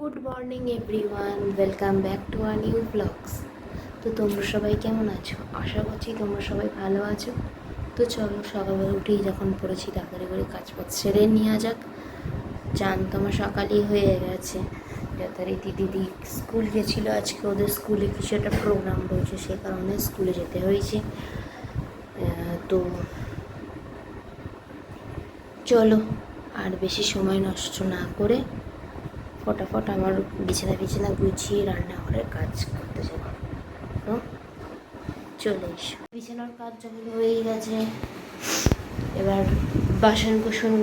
Good morning everyone, welcome back to our new blogs. তো তোমরা সবাই কেমন আছো? আশা করছি তোমরা সবাই ভালো আছো। তো চলো, সকালবেলা উঠেই যখন পড়েছি তাড়াতাড়ি করে কাজ বাজ সেরে নেওয়া যাক। চান তো আমার সকালেই হয়ে গেছে। যথারীতি দিদি স্কুল গেছিলো, আজকে ওদের স্কুলে কিছু একটা প্রোগ্রাম রয়েছে, সে কারণে স্কুলে যেতে হয়েছে। তো চলো আর বেশি সময় নষ্ট না করে ফটাফট আমার বিছানা গুছিয়ে রান্নাঘরের কাজ করতে যাবো। তো চলে এসো। বিছানার কাজ যখন হয়ে গেছে, এবার বাসন কুসন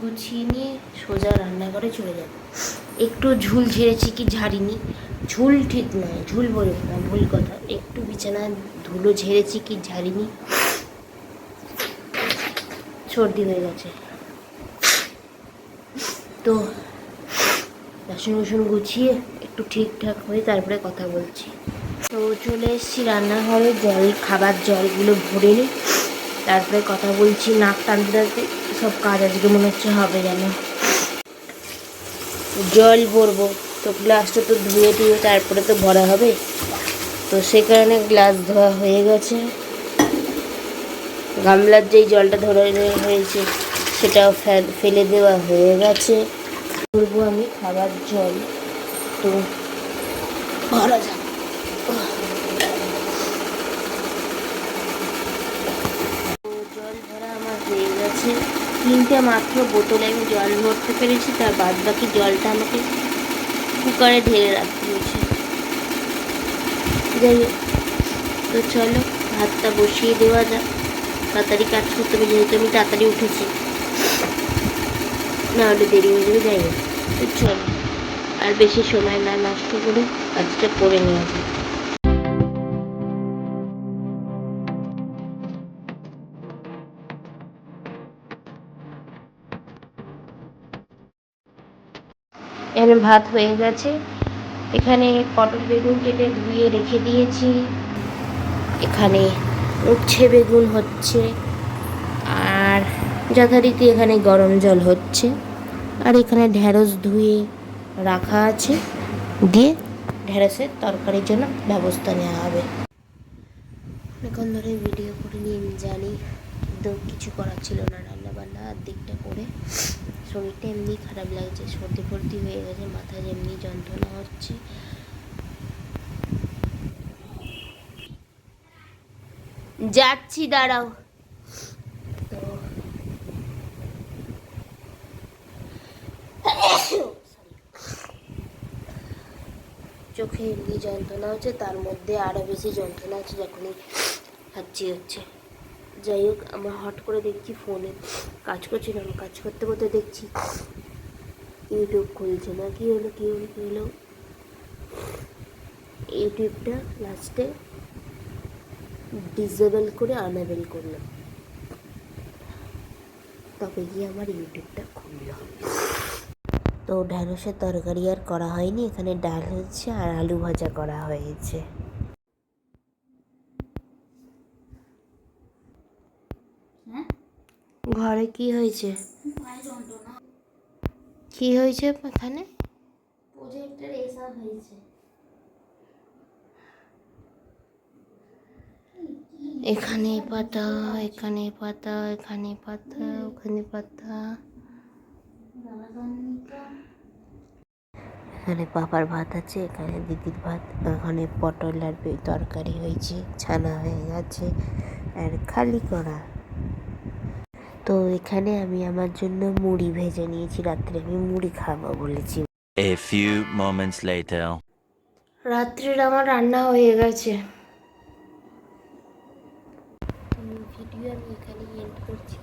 গুছিয়ে নিয়ে সোজা রান্নাঘরে চলে যাব। একটু ঝুল ঝেড়েছি কি ঝাড়িনি, ঝুল ঠিক নয়, ঝুল বলবো না, ভুল কথা। একটু বিছানায় ধুলো ঝেড়েছি কি ঝাড়িনি, সর্দি হয়ে গেছে। তো বাসন গুছিয়ে একটু ঠিকঠাক হয়ে তারপরে কথা বলছি। তো চলে এসেছি রান্নাঘরে, খাবার জলগুলো ভরে নিই, তারপরে কথা বলছি। নাক টানতে টানতে সব কাজ আজকে মনে হচ্ছে হবে যেন। জল ভরবো, তো গ্লাসটা তো ধুয়ে তারপরে তো ভরা হবে। তো সে কারণে গ্লাস ধোয়া হয়ে গেছে, গামলার যেই জলটা ধরে হয়েছে সেটাও ফেলে দেওয়া হয়ে গেছে। করবো আমি খাবার জল, তো ভরা যাক। জল ভরা আমার হয়ে গেছে, 3টে মাত্র বোতলে আমি জল ভরতে পেরেছি, তার বাদ বাকি জলটা আমাকে কুকারে ঢেলে রাখতে হয়েছে। যাই হোক, তো চলো ভাতটা বসিয়ে দেওয়া যাক। তাড়াতাড়ি কাজ করতে হবে, যেহেতু আমি তাড়াতাড়ি উঠেছি, নাহলে দেরি হয়ে যাবে। যাই হোক, তো চলো আর বেশি সময় না নষ্ট করে কাজটা করে নেওয়া যায়। এখানে ভাত হয়ে গেছে, এখানে পটল বেগুন কেটে ধুয়ে রেখে দিয়েছি, এখানে উচ্ছে বেগুন হচ্ছে, আর যথারীতি এখানে গরম জল হচ্ছে, আর এখানে ঢ্যাঁড়স ধুয়ে রাখা আছে, দিয়ে ঢ্যাঁড়সের তরকারির জন্য ব্যবস্থা নেওয়া হবে। অনেকক্ষণ ধরে ভিডিও করে নিয়ে জানি, কিন্তু কিছু করার ছিল না, রান্নাবান্না দিকটা করে শরীরটা এমনি খারাপ লাগছে, সর্দি ফর্দি হয়ে গেছে, মাথায় এমনি যন্ত্রণা হচ্ছে। যাচ্ছি, দাঁড়াও। তো চোখে এমনি যন্ত্রণা হচ্ছে, তার মধ্যে আরও বেশি যন্ত্রণা হচ্ছে যখনই হাঁচি হচ্ছে। যাই হোক, আমার হট করে দেখছি ফোনে কাজ করছিলাম, কাজ করতে করতে দেখছি ইউটিউব খুলছে না। কী হলো, ইউটিউবটা লাস্টে ডিসেবল করে আনেবল করলাম, তবে গিয়ে আমার ইউটিউবটা খুলল। তো ঢ্যাঁড়সের তরকারি আর করা হয়নি, এখানে ডাল হচ্ছে আর আলু ভাজা করা হয়েছে। ঘরে কি হয়েছে? কি হয়েছে এখানে? প্রজেক্টের এসব হয়েছে। এখানে পাতা, এখানে পাতা, এখানে পাতা, ওখানে পাতা। এখানে পাপার ভাত আছে, এখানে দিদির ভাত, এখানে পটল আর তরকারি হয়েছে, ছানা হয়ে গেছে আর খালি করা। তো এখানে আমি আমার জন্য মুড়ি ভেজে নিয়েছি, রাত্রে আমি মুড়ি খাবো বলেছি। A few moments later. রাত্রের আমার রান্না হয়ে গেছে। ভিডিও আমি এখানেই এন্ড করছি।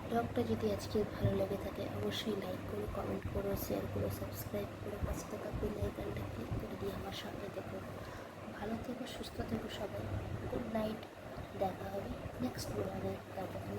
ব্লগটা যদি আজকে ভালো লেগে থাকে অবশ্যই লাইক করো, কমেন্ট করো, শেয়ার করো, সাবস্ক্রাইব করো, পাশে থাকা বেল আইকনটা ক্লিক করে দিয়ে আমার সাথে দেখো। ভালো থেকো, সুস্থ থেকো সবাই। গুড নাইট, দেখা হবে নেক্সট ব্লগে। ততক্ষণ